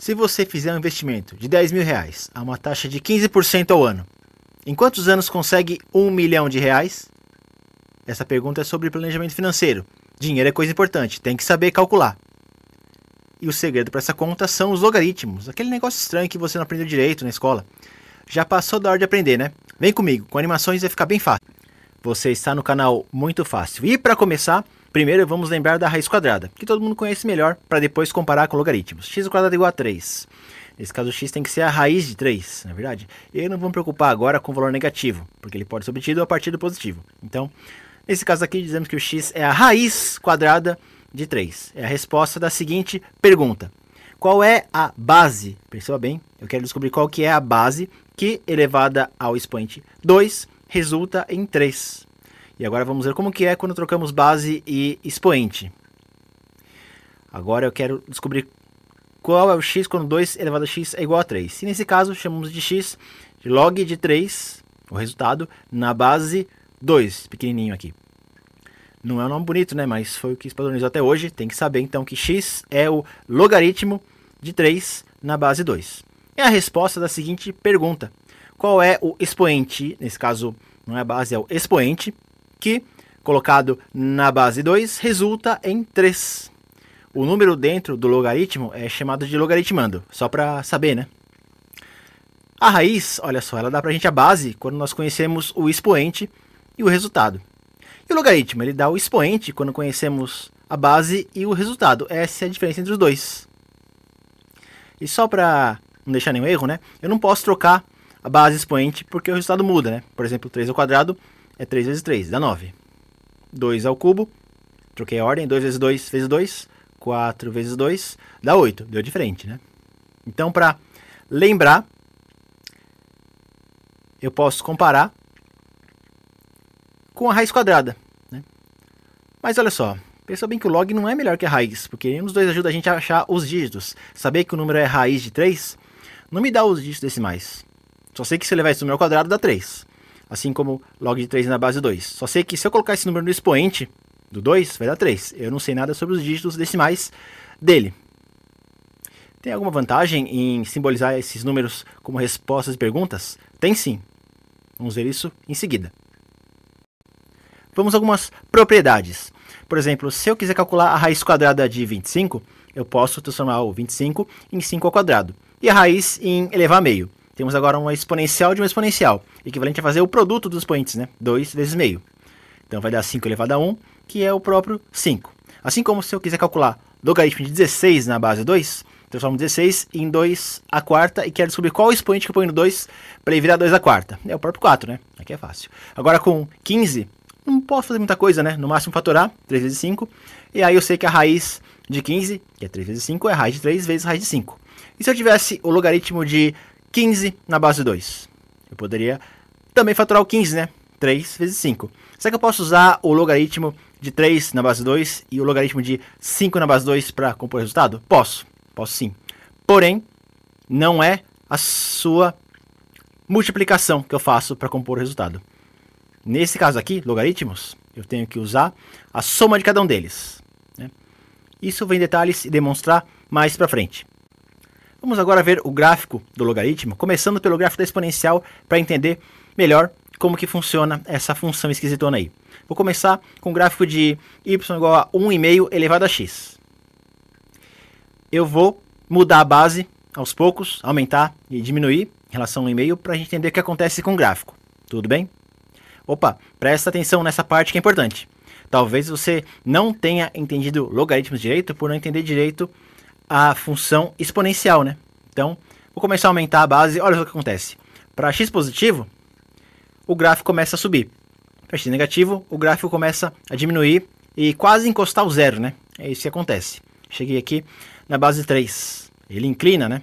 Se você fizer um investimento de R$10.000 a uma taxa de 15% ao ano, em quantos anos consegue R$1 milhão? Essa pergunta é sobre planejamento financeiro. Dinheiro é coisa importante, tem que saber calcular. E o segredo para essa conta são os logaritmos, aquele negócio estranho que você não aprendeu direito na escola. Já passou da hora de aprender, né? Vem comigo, com animações vai ficar bem fácil. Você está no canal Muito Fácil. E para começar, primeiro vamos lembrar da raiz quadrada, que todo mundo conhece melhor, para depois comparar com logaritmos. X² é igual a 3. Nesse caso, x tem que ser a raiz de 3, não é verdade? E não vamos me preocupar agora com o valor negativo, porque ele pode ser obtido a partir do positivo. Então, nesse caso aqui, dizemos que o x é a raiz quadrada de 3. É a resposta da seguinte pergunta. Qual é a base? Perceba bem, eu quero descobrir qual que é a base que, elevada ao expoente 2, resulta em 3. E agora vamos ver como que é quando trocamos base e expoente. Agora eu quero descobrir qual é o x quando 2 elevado a x é igual a 3. E nesse caso, chamamos de x de log de 3, o resultado, na base 2, pequenininho aqui. Não é um nome bonito, né? Mas foi o que se padronizou até hoje. Tem que saber, então, que x é o logaritmo de 3 na base 2. É a resposta da seguinte pergunta. Qual é o expoente? Nesse caso, não é a base, é o expoente, que, colocado na base 2, resulta em 3. O número dentro do logaritmo é chamado de logaritmando, só para saber, né? A raiz, olha só, ela dá para a gente a base quando nós conhecemos o expoente e o resultado. E o logaritmo, ele dá o expoente quando conhecemos a base e o resultado. Essa é a diferença entre os dois. E só para não deixar nenhum erro, né? Eu não posso trocar a base e expoente porque o resultado muda, né? Por exemplo, 3 ao quadrado é 3 vezes 3, dá 9. 2 ao cubo, troquei a ordem, 2 vezes 2 vezes 2, 4 vezes 2, dá 8, deu diferente, né? Então, para lembrar, eu posso comparar com a raiz quadrada, né? Mas olha só, pensa bem que o log não é melhor que a raiz, porque nenhum dos dois ajuda a gente a achar os dígitos. Saber que o número é raiz de 3 não me dá os dígitos decimais. Só sei que se eu levar esse número ao quadrado dá 3. Assim como log de 3 na base 2. Só sei que se eu colocar esse número no expoente do 2, vai dar 3. Eu não sei nada sobre os dígitos decimais dele. Tem alguma vantagem em simbolizar esses números como respostas de perguntas? Tem sim. Vamos ver isso em seguida. Vamos a algumas propriedades. Por exemplo, se eu quiser calcular a raiz quadrada de 25, eu posso transformar o 25 em 5 ao quadrado. E a raiz em elevar a meio. Temos agora uma exponencial de uma exponencial, equivalente a fazer o produto dos expoentes, né? 2 vezes meio. Então vai dar 5 elevado a 1, que é o próprio 5. Assim como se eu quiser calcular logaritmo de 16 na base 2, transformo 16 em 2 à quarta e quero descobrir qual o expoente que eu ponho no 2 para ele virar 2 à quarta. É o próprio 4, né? Aqui é fácil. Agora com 15, não posso fazer muita coisa, né? No máximo fatorar, 3 vezes 5. E aí eu sei que a raiz de 15, que é 3 vezes 5, é a raiz de 3 vezes a raiz de 5. E se eu tivesse o logaritmo de 15 na base 2? Eu poderia também fatorar o 15, né? 3 vezes 5. Será que eu posso usar o logaritmo de 3 na base 2 e o logaritmo de 5 na base 2 para compor o resultado? Posso sim. Porém, não é a sua multiplicação que eu faço para compor o resultado. Nesse caso aqui, logaritmos, eu tenho que usar a soma de cada um deles, né? Isso vem em detalhes e demonstrar mais para frente. Vamos agora ver o gráfico do logaritmo, começando pelo gráfico da exponencial para entender melhor como que funciona essa função esquisitona aí. Vou começar com o gráfico de y igual a 1,5 elevado a x. Eu vou mudar a base aos poucos, aumentar e diminuir em relação ao 1,5 para a gente entender o que acontece com o gráfico. Tudo bem? Opa, presta atenção nessa parte que é importante. Talvez você não tenha entendido logaritmos direito por não entender direito a função exponencial, né? Então, vou começar a aumentar a base. Olha só o que acontece. Para x positivo, o gráfico começa a subir. Para x negativo, o gráfico começa a diminuir e quase encostar ao zero, né? É isso que acontece. Cheguei aqui na base 3. Ele inclina, né?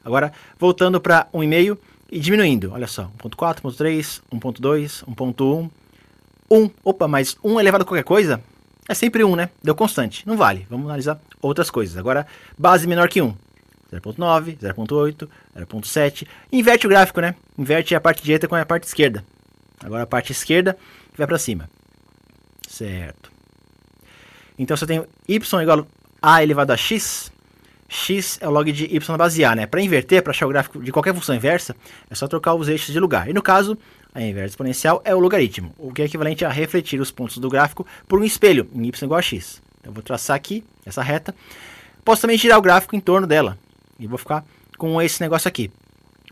Agora, voltando para 1,5 e diminuindo. Olha só, 1.4, 1.3, 1.2, 1.1, 1. Opa, mas 1 elevado a qualquer coisa é sempre 1, né? Deu constante. Não vale. Vamos analisar outras coisas. Agora, base menor que 1. 0.9, 0.8, 0.7. Inverte o gráfico, né? Inverte a parte direita com a parte esquerda. Agora a parte esquerda vai para cima. Certo. Então, se eu tenho y igual a elevado a x, x é o log de y na base A, né? Para inverter, para achar o gráfico de qualquer função inversa, é só trocar os eixos de lugar. E no caso, a inversa exponencial é o logaritmo, o que é equivalente a refletir os pontos do gráfico por um espelho em y igual a x. Então, eu vou traçar aqui essa reta. Posso também girar o gráfico em torno dela. E vou ficar com esse negócio aqui.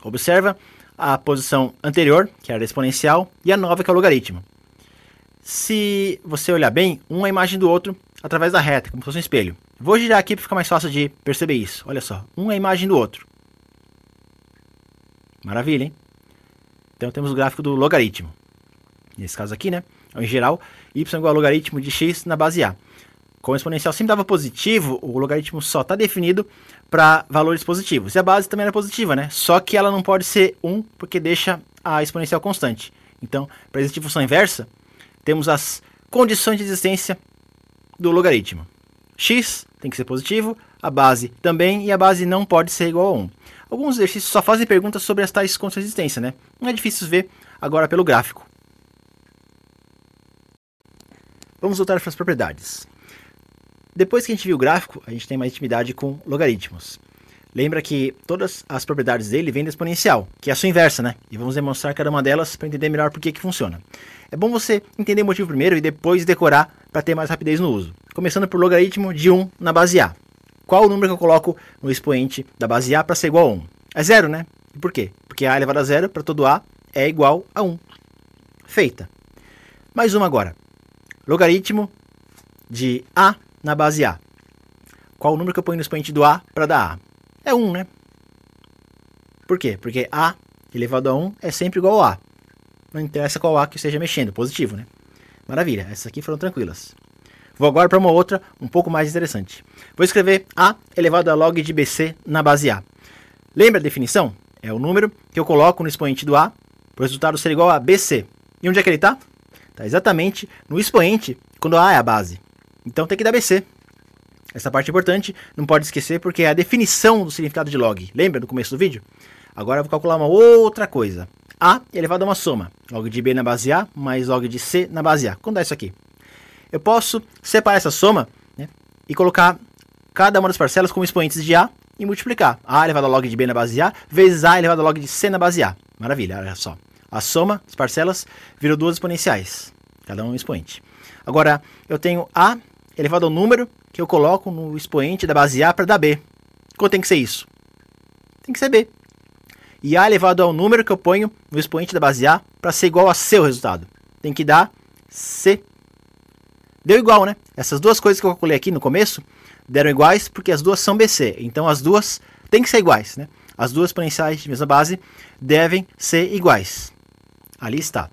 Observa a posição anterior, que era a exponencial, e a nova, que é o logaritmo. Se você olhar bem, um é a imagem do outro através da reta, como se fosse um espelho. Vou girar aqui para ficar mais fácil de perceber isso. Olha só, um é a imagem do outro. Maravilha, hein? Então temos o gráfico do logaritmo. Nesse caso aqui, né? Em geral, y igual ao logaritmo de x na base A. Como o exponencial sempre dava positivo, o logaritmo só está definido para valores positivos. E a base também era positiva, né? Só que ela não pode ser 1, porque deixa a exponencial constante. Então, para existir função inversa, temos as condições de existência do logaritmo. X tem que ser positivo, a base também, e a base não pode ser igual a 1. Alguns exercícios só fazem perguntas sobre as tais condições de existência, né? Não é difícil ver agora pelo gráfico. Vamos voltar para as propriedades. Depois que a gente viu o gráfico, a gente tem mais intimidade com logaritmos. Lembra que todas as propriedades dele vêm da exponencial, que é a sua inversa, né? E vamos demonstrar cada uma delas para entender melhor por que funciona. É bom você entender o motivo primeiro e depois decorar para ter mais rapidez no uso. Começando por logaritmo de 1 na base A. Qual o número que eu coloco no expoente da base A para ser igual a 1? É 0, né? E por quê? Porque A elevado a 0 para todo A é igual a 1. Feita. Mais uma agora. Logaritmo de A na base A. Qual o número que eu ponho no expoente do A para dar A? É 1, né? Por quê? Porque A elevado a 1 é sempre igual a A. Não interessa qual A que esteja mexendo, positivo, né? Maravilha, essas aqui foram tranquilas. Vou agora para uma outra, um pouco mais interessante. Vou escrever A elevado a log de BC na base A. Lembra a definição? É o número que eu coloco no expoente do A, para o resultado ser igual a BC. E onde é que ele está? Está exatamente no expoente, quando A é a base. Então tem que dar BC. Essa parte é importante, não pode esquecer, porque é a definição do significado de log. Lembra do começo do vídeo? Agora eu vou calcular uma outra coisa. A elevado a uma soma. Log de B na base A mais log de C na base A. Quando dá isso aqui? Eu posso separar essa soma, né, e colocar cada uma das parcelas como expoentes de A e multiplicar. A elevado a log de B na base A vezes A elevado a log de C na base A. Maravilha, olha só. A soma das parcelas virou duas exponenciais. Cada um expoente. Agora, eu tenho A elevado ao número que eu coloco no expoente da base A para dar B. Quanto tem que ser isso? Tem que ser B. E A elevado ao número que eu ponho no expoente da base A para ser igual a C o resultado. Tem que dar C. Deu igual, né? Essas duas coisas que eu calculei aqui no começo deram iguais porque as duas são BC. Então as duas têm que ser iguais, né? As duas exponenciais de mesma base devem ser iguais. Ali está.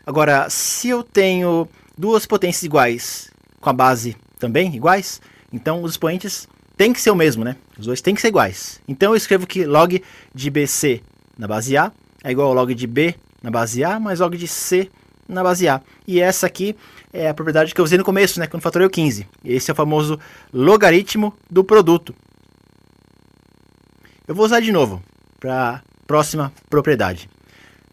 Agora, se eu tenho duas potências iguais com a base também iguais, então os expoentes têm que ser o mesmo, né? Os dois têm que ser iguais. Então eu escrevo que log de BC na base A é igual ao log de B na base A mais log de C na base A. E essa aqui é a propriedade que eu usei no começo, né? Quando fatorei o 15. Esse é o famoso logaritmo do produto. Eu vou usar de novo para a próxima propriedade.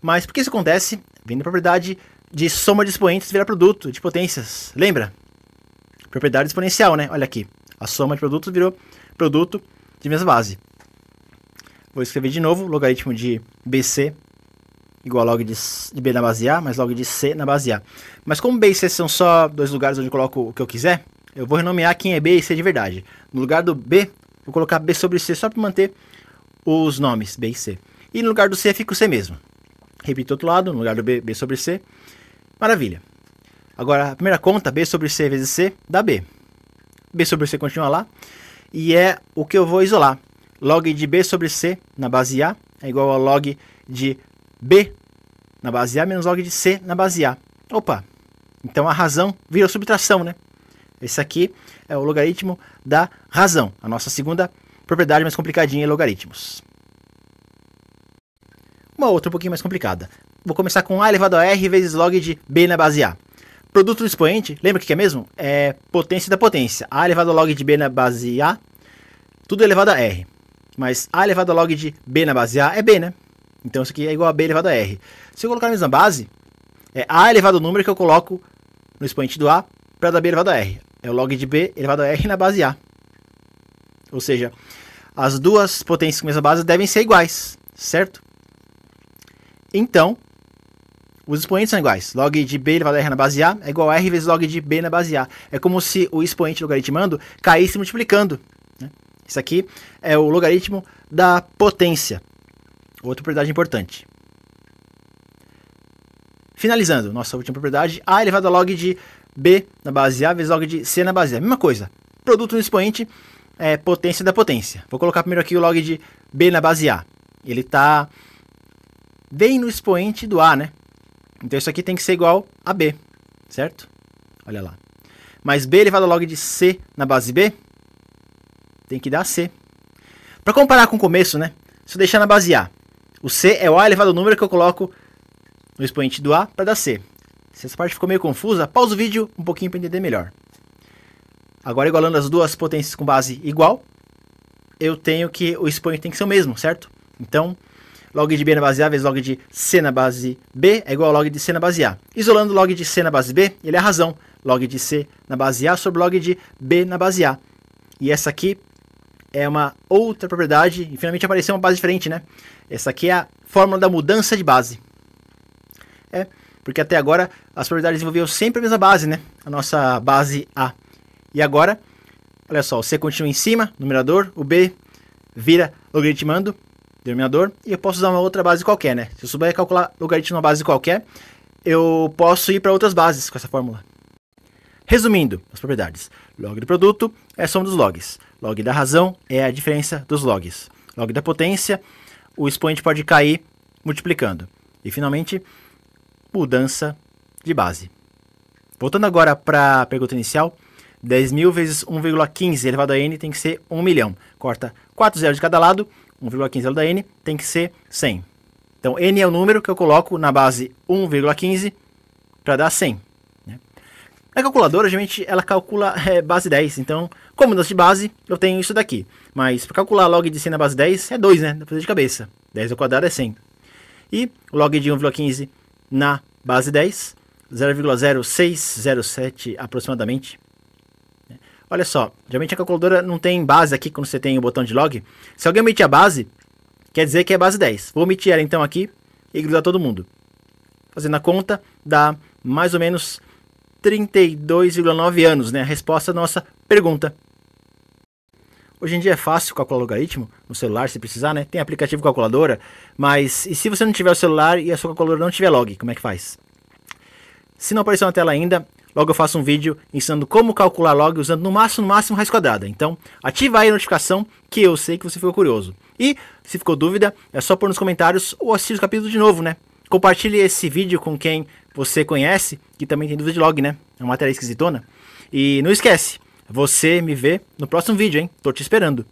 Mas por que isso acontece? Vem da propriedade de soma de expoentes virar produto de potências. Lembra? Propriedade exponencial, né? Olha aqui. A soma de produtos virou produto de mesma base. Vou escrever de novo. Logaritmo de BC igual a log de B na base A mais log de C na base A. Mas como B e C são só dois lugares onde eu coloco o que eu quiser, eu vou renomear quem é B e C de verdade. No lugar do B, vou colocar B sobre C só para manter os nomes B e C. E no lugar do C fica o C mesmo. Repito do outro lado, no lugar do B, B sobre C. Maravilha. Agora, a primeira conta, B sobre C vezes C, dá B. B sobre C continua lá. E é o que eu vou isolar. Log de B sobre C na base A é igual a log de B na base A menos log de C na base A. Opa! Então a razão vira subtração, né? Esse aqui é o logaritmo da razão. A nossa segunda propriedade mais complicadinha em logaritmos. Uma outra um pouquinho mais complicada. Vou começar com A elevado a R vezes log de B na base A. Produto do expoente, lembra o que é mesmo? É potência da potência. A elevado a log de B na base A, tudo elevado a R. Mas A elevado a log de B na base A é B, né? Então isso aqui é igual a B elevado a R. Se eu colocar na mesma base, é A elevado ao número que eu coloco no expoente do A para dar B elevado a R. É o log de B elevado a R na base A. Ou seja, as duas potências com a mesma base devem ser iguais, certo? Então, os expoentes são iguais. Log de b elevado a r na base a é igual a r vezes log de b na base a. É como se o expoente logaritmando caísse multiplicando, né? Isso aqui é o logaritmo da potência. Outra propriedade importante. Finalizando, nossa última propriedade, a elevado a log de b na base a vezes log de c na base a. Mesma coisa. Produto no expoente é potência da potência. Vou colocar primeiro aqui o log de b na base a. Ele está bem no expoente do a, né? Então isso aqui tem que ser igual a b, certo? Olha lá. Mas b elevado a log de c na base b tem que dar c. Para comparar com o começo, né? Se eu deixar na base a, o c é o a elevado ao número que eu coloco no expoente do a para dar c. Se essa parte ficou meio confusa, pausa o vídeo um pouquinho para entender melhor. Agora, igualando as duas potências com base igual, eu tenho que o expoente tem que ser o mesmo, certo? Então, log de b na base a vezes log de c na base b é igual a log de c na base a. Isolando log de c na base b, ele é a razão. Log de c na base a sobre log de b na base a. E essa aqui é uma outra propriedade, e finalmente apareceu uma base diferente, né? Essa aqui é a fórmula da mudança de base. Porque até agora as propriedades envolviam sempre a mesma base, né? A nossa base a. E agora, olha só, o c continua em cima, numerador, o b vira logaritmando, denominador, e eu posso usar uma outra base qualquer, né? Se eu souber calcular logaritmo numa base qualquer, eu posso ir para outras bases com essa fórmula. Resumindo as propriedades, log do produto é a soma dos logs, log da razão é a diferença dos logs, log da potência, o expoente pode cair multiplicando, e finalmente, mudança de base. Voltando agora para a pergunta inicial, 10.000 vezes 1,15 elevado a n tem que ser 1 milhão. Corta 4 zeros de cada lado, 1,15 elevado a n tem que ser 100. Então, n é o número que eu coloco na base 1,15 para dar 100. Né? Na calculadora, geralmente, ela calcula base 10. Então, como mudança de base, eu tenho isso daqui. Mas para calcular log de 100 na base 10 é 2, né? Dá para fazer de cabeça. 10 ao quadrado é 100. E o log de 1,15 na base 10, 0,0607 aproximadamente. Olha só, geralmente a calculadora não tem base aqui quando você tem o botão de log. Se alguém omitir a base, quer dizer que é base 10. Vou omitir ela então aqui e grudar todo mundo. Fazendo a conta, dá mais ou menos 32,9 anos, né? A resposta da nossa pergunta. Hoje em dia é fácil calcular logaritmo no celular, se precisar, né? Tem aplicativo calculadora, mas e se você não tiver o celular e a sua calculadora não tiver log, como é que faz? Se não apareceu na tela ainda, logo eu faço um vídeo ensinando como calcular log usando no máximo raiz quadrada. Então, ativa aí a notificação que eu sei que você ficou curioso. E, se ficou dúvida, é só pôr nos comentários ou assistir os capítulos de novo, né? Compartilhe esse vídeo com quem você conhece, que também tem dúvida de log, né? É uma matéria esquisitona. E não esquece, você me vê no próximo vídeo, hein? Tô te esperando.